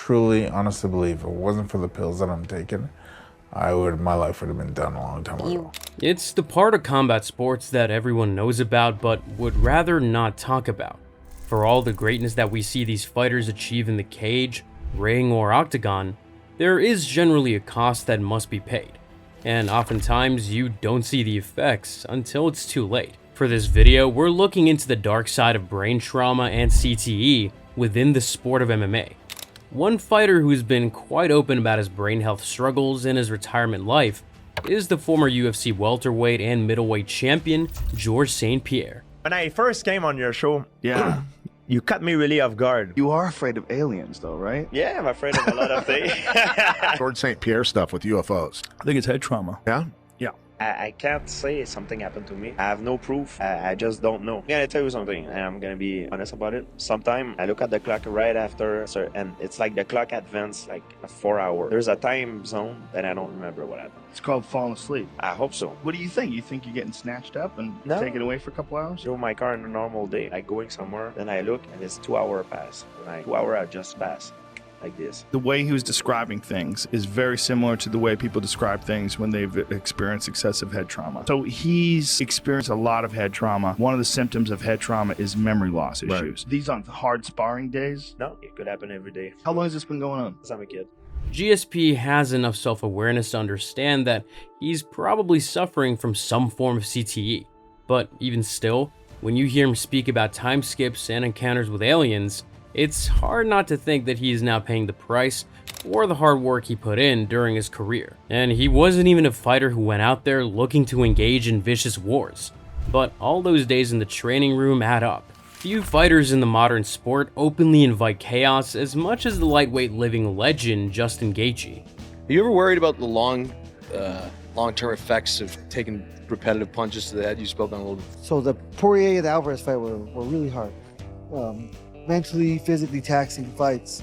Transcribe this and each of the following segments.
truly, honestly believe if it wasn't for the pills that I'm taking, my life would have been done a long time ago. It's the part of combat sports that everyone knows about but would rather not talk about. For all the greatness that we see these fighters achieve in the cage, ring, or octagon, there is generally a cost that must be paid. And oftentimes you don't see the effects until it's too late. For this video, we're looking into the dark side of brain trauma and CTE within the sport of MMA. One fighter who's been quite open about his brain health struggles in his retirement life is the former UFC welterweight and middleweight champion, Georges St-Pierre. When I first came on your show, Yeah. you cut me really off guard. You are afraid of aliens, though, right? Yeah, I'm afraid of a lot of things. George St-Pierre stuff with UFOs. I think it's head trauma. Yeah? I can't say something happened to me. I have no proof. I just don't know. I'm gonna tell you something, and I'm gonna be honest about it. Sometimes I look at the clock right after, and it's like the clock advanced like 4 hours. There's a time zone that I don't remember what happened. It's called falling asleep. I hope so. What do you think? You think you're getting snatched up and No. taken away for a couple hours? Drove my car on a normal day, like going somewhere. Then I look, and it's 2 hours past. And 2 hours I just passed. Like this. The way he was describing things is very similar to the way people describe things when they've experienced excessive head trauma. So he's experienced a lot of head trauma. One of the symptoms of head trauma is memory loss issues. These aren't hard sparring days. No, it could happen every day. How long has this been going on? Since I'm a kid. GSP has enough self-awareness to understand that he's probably suffering from some form of CTE. But even still, when you hear him speak about time skips and encounters with aliens, it's hard not to think that he is now paying the price for the hard work he put in during his career. And he wasn't even a fighter who went out there looking to engage in vicious wars. But all those days in the training room add up. Few fighters in the modern sport openly invite chaos as much as the lightweight living legend Justin Gaethje. Are you ever worried about the long-term effects of taking repetitive punches to the head? You spoke on a little bit. So the Poirier and the Alvarez fight were really hard. Mentally, physically taxing fights.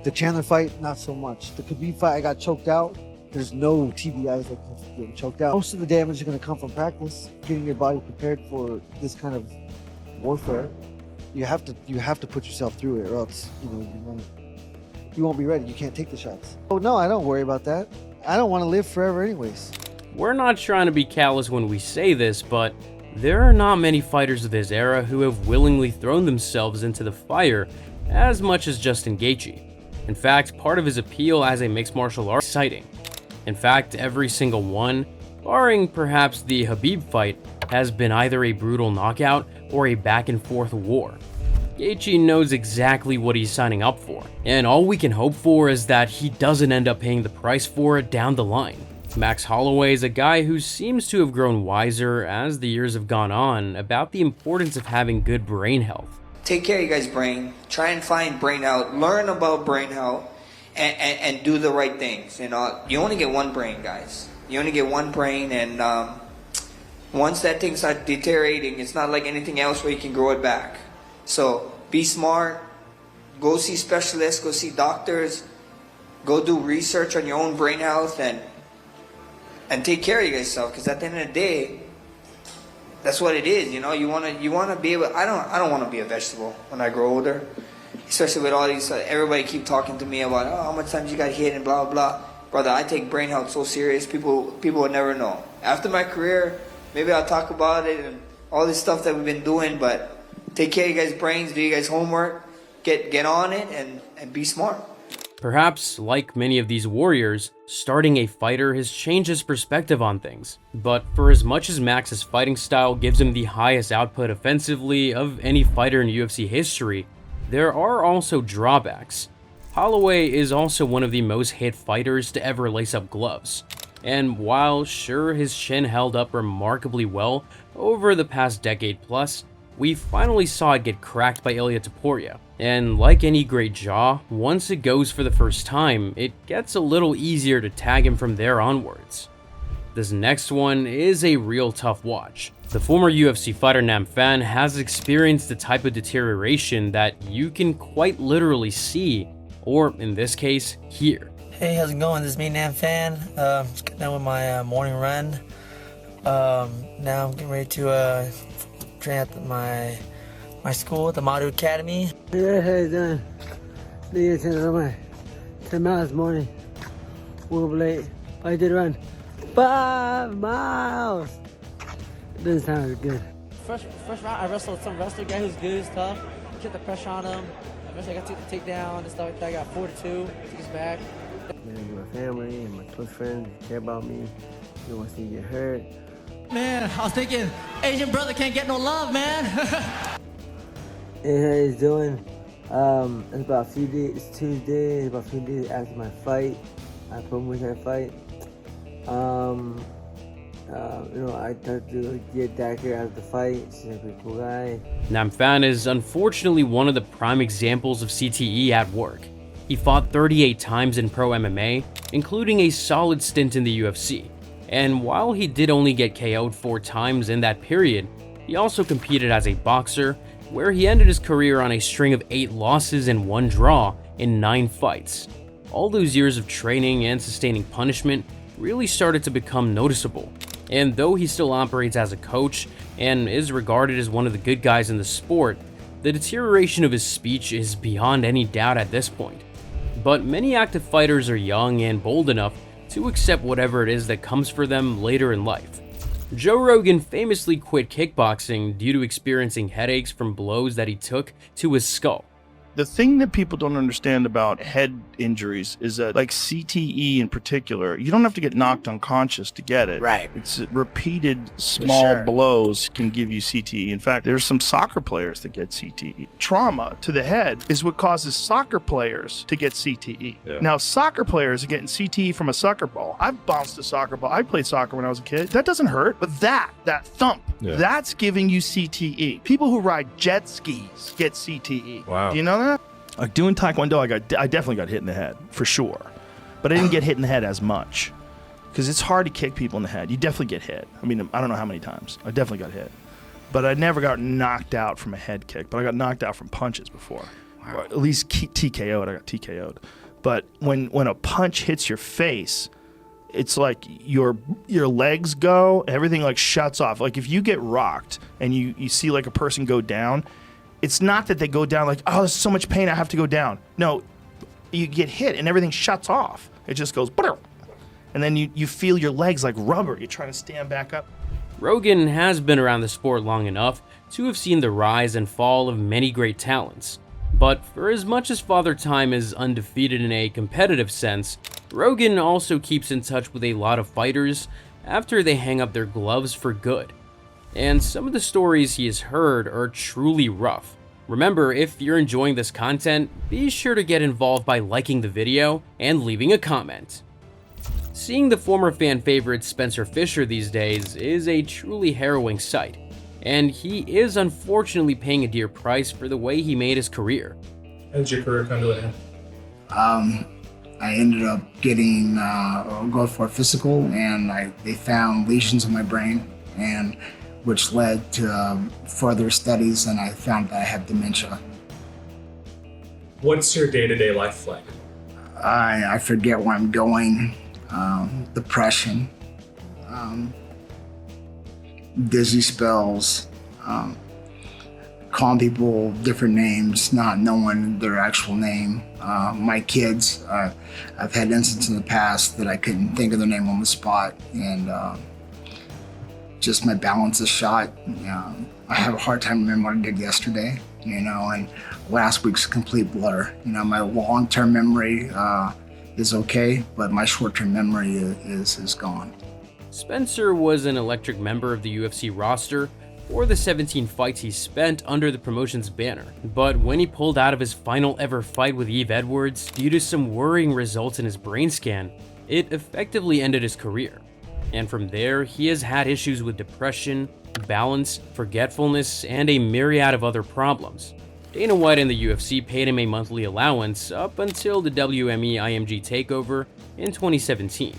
The Chandler fight, not so much. The Khabib fight, I got choked out. There's no TBIs like getting choked out. Most of the damage is going to come from practice, getting your body prepared for this kind of warfare. You have to put yourself through it, or else you won't be ready. You can't take the shots. Oh no, I don't worry about that. I don't want to live forever, anyways. We're not trying to be callous when we say this, but there are not many fighters of this era who have willingly thrown themselves into the fire as much as Justin Gaethje. In fact, part of his appeal as a mixed martial arts is exciting. In fact, every single one, barring perhaps the Khabib fight, has been either a brutal knockout or a back and forth war. Gaethje knows exactly what he's signing up for, and all we can hope for is that he doesn't end up paying the price for it down the line. Max Holloway is a guy who seems to have grown wiser as the years have gone on about the importance of having good brain health. Take care of your guys' brain. Try and find brain health. Learn about brain health and do the right things. You only get one brain, guys. You only get one brain, and once that thing starts deteriorating, it's not like anything else where you can grow it back. So be smart. Go see specialists. Go see doctors. Go do research on your own brain health and take care of yourself, because at the end of the day, that's what it is. You want to be able. I don't want to be a vegetable when I grow older, especially with all these. Everybody keep talking to me about how much times you got hit and blah blah. Brother, I take brain health so serious. People would never know. After my career, maybe I'll talk about it and all this stuff that we've been doing. But take care of you guys' brains. Do you guys' homework. Get on it and be smart. Perhaps, like many of these warriors, starting a fighter has changed his perspective on things. But for as much as Max's fighting style gives him the highest output offensively of any fighter in UFC history, there are also drawbacks. Holloway is also one of the most hit fighters to ever lace up gloves. And while sure his chin held up remarkably well over the past decade plus, we finally saw it get cracked by Ilia Topuria. And like any great jaw, once it goes for the first time, it gets a little easier to tag him from there onwards. This next one is a real tough watch. The former UFC fighter Nam Phan has experienced the type of deterioration that you can quite literally see, or in this case, hear. Hey, how's it going? This is me, Nam Phan. Just getting done with my morning run. Now I'm getting ready to train at my school at the Madu Academy. Yeah, how you doing? Lead 10 miles this morning. Woke up late. I did run 5 miles. It doesn't sound good. First round, I wrestled some wrestler guy who's good, who's tough. Kept the pressure on him. Eventually, I got to take down and stuff like that. I got 4-2. Took us back. My family and my close friends care about me. They want to see me get hurt. Man, I was thinking, Asian brother can't get no love, man. Hey, how you doing? It's about a few days. It's Tuesday. It's about a few days after my fight. I promoted that fight. I talked to get Dacker after the fight. She's a pretty cool guy. Nam Phan is unfortunately one of the prime examples of CTE at work. He fought 38 times in pro MMA, including a solid stint in the UFC. And while he did only get KO'd 4 times in that period, he also competed as a boxer, where he ended his career on a string of 8 losses and 1 draw in 9 fights. All those years of training and sustaining punishment really started to become noticeable. And though he still operates as a coach and is regarded as one of the good guys in the sport, the deterioration of his speech is beyond any doubt at this point. But many active fighters are young and bold enough to accept whatever it is that comes for them later in life. Joe Rogan famously quit kickboxing due to experiencing headaches from blows that he took to his skull. The thing that people don't understand about head injuries is that, like CTE in particular, you don't have to get knocked unconscious to get it. Right. It's repeated small blows can give you CTE. In fact, there's some soccer players that get CTE. Trauma to the head is what causes soccer players to get CTE. Yeah. Now, soccer players are getting CTE from a soccer ball. I've bounced a soccer ball. I played soccer when I was a kid. That doesn't hurt, but that thump, that's giving you CTE. People who ride jet skis get CTE. Wow. Do you know that? Like doing Taekwondo, I definitely got hit in the head, for sure. But I didn't get hit in the head as much. Because it's hard to kick people in the head. You definitely get hit. I mean, I don't know how many times. I definitely got hit. But I never got knocked out from a head kick. But I got knocked out from punches before. Wow. Or at least TKO'd. I got TKO'd. But when a punch hits your face, it's like your legs go, everything like shuts off. Like if you get rocked and you see like a person go down, it's not that they go down like, oh, there's so much pain, I have to go down. No, you get hit and everything shuts off. It just goes, and then you feel your legs like rubber. You're trying to stand back up. Rogan has been around the sport long enough to have seen the rise and fall of many great talents. But for as much as Father Time is undefeated in a competitive sense, Rogan also keeps in touch with a lot of fighters after they hang up their gloves for good. And some of the stories he has heard are truly rough. Remember, if you're enjoying this content, be sure to get involved by liking the video and leaving a comment. Seeing the former fan favorite Spencer Fisher these days is a truly harrowing sight, and he is unfortunately paying a dear price for the way he made his career. How did your career come to an end? I ended up getting go for a physical, and they found lesions in my brain, and which led to further studies, and I found that I have dementia. What's your day-to-day life like? I forget where I'm going, depression, dizzy spells, calling people different names, not knowing their actual name. My kids, I've had instances in the past that I couldn't think of their name on the spot, and just my balance is shot. I have a hard time remembering what I did yesterday, and last week's a complete blur. My long-term memory is okay, but my short-term memory is gone. Spencer was an electric member of the UFC roster for the 17 fights he spent under the promotion's banner. But when he pulled out of his final ever fight with Yves Edwards due to some worrying results in his brain scan, it effectively ended his career. And from there, he has had issues with depression, balance, forgetfulness, and a myriad of other problems. Dana White and the UFC paid him a monthly allowance up until the WME IMG takeover in 2017.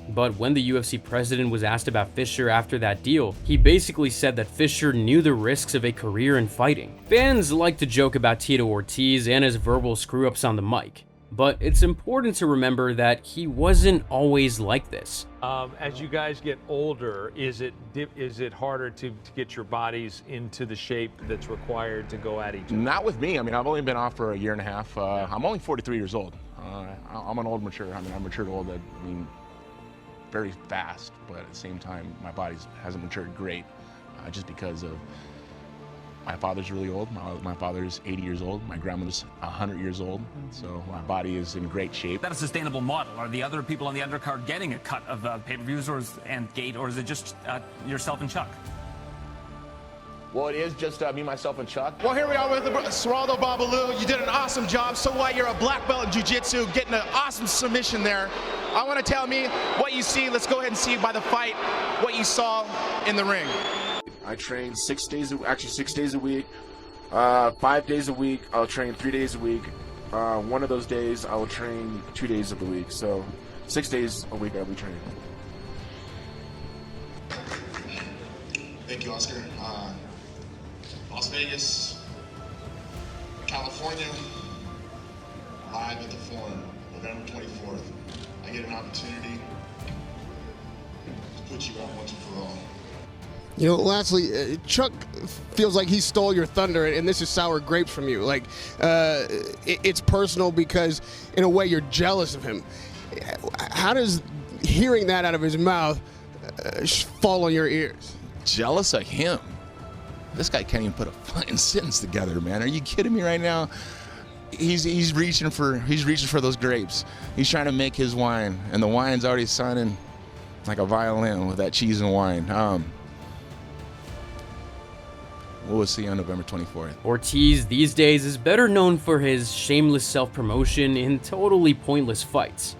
But when the UFC president was asked about Fisher after that deal, he basically said that Fisher knew the risks of a career in fighting. Fans like to joke about Tito Ortiz and his verbal screw-ups on the mic, But it's important to remember that he wasn't always like this. As you guys get older, is it harder to get your bodies into the shape that's required to go at each other? Not with me. I mean, I've only been off for a year and a half. I'm only 43 years old. I'm an old mature. I mean, I matured old. I mean, very fast, but at the same time, my body hasn't matured great, just because of my father's really old. My father's 80 years old. My grandmother's 100 years old. So my body is in great shape. Is that a sustainable model? Are the other people on the undercard getting a cut of pay-per-views and gate, or is it just yourself and Chuck? Well, it is just me, myself, and Chuck. Well, here we are with Geraldo Babalu. You did an awesome job. So what? You're a black belt in jiu-jitsu, getting an awesome submission there. I want to tell me what you see. Let's go ahead and see by the fight what you saw in the ring. I train 6 days a week, 5 days a week. I'll train 3 days a week. One of those days I will train 2 days of the week. So 6 days a week I'll be training. Thank you, Oscar. Las Vegas, California, live at the Forum, November 24th. I get an opportunity to put you out once and for all. You know, lastly, Chuck feels like he stole your thunder, and this is sour grapes from you. Like, it's personal because, in a way, you're jealous of him. How does hearing that out of his mouth fall on your ears? Jealous of him? This guy can't even put a fucking sentence together, man. Are you kidding me right now? He's reaching for those grapes. He's trying to make his wine, and the wine's already sounding like a violin with that cheese and wine. We'll see on November 24th. Ortiz these days is better known for his shameless self-promotion in totally pointless fights,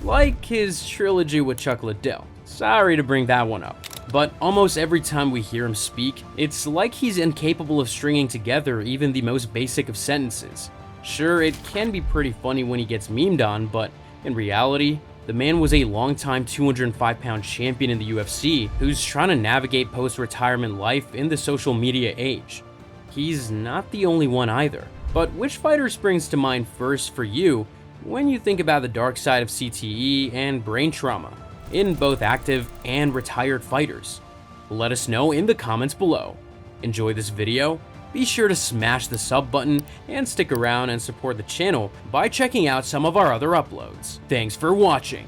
like his trilogy with Chuck Liddell. Sorry to bring that one up, but almost every time we hear him speak, it's like he's incapable of stringing together even the most basic of sentences. Sure, it can be pretty funny when he gets memed on, but in reality, the man was a longtime 205-pound champion in the UFC who's trying to navigate post-retirement life in the social media age. He's not the only one either. But which fighter springs to mind first for you when you think about the dark side of CTE and brain trauma in both active and retired fighters? Let us know in the comments below. Enjoy this video? Be sure to smash the sub button and stick around and support the channel by checking out some of our other uploads. Thanks for watching.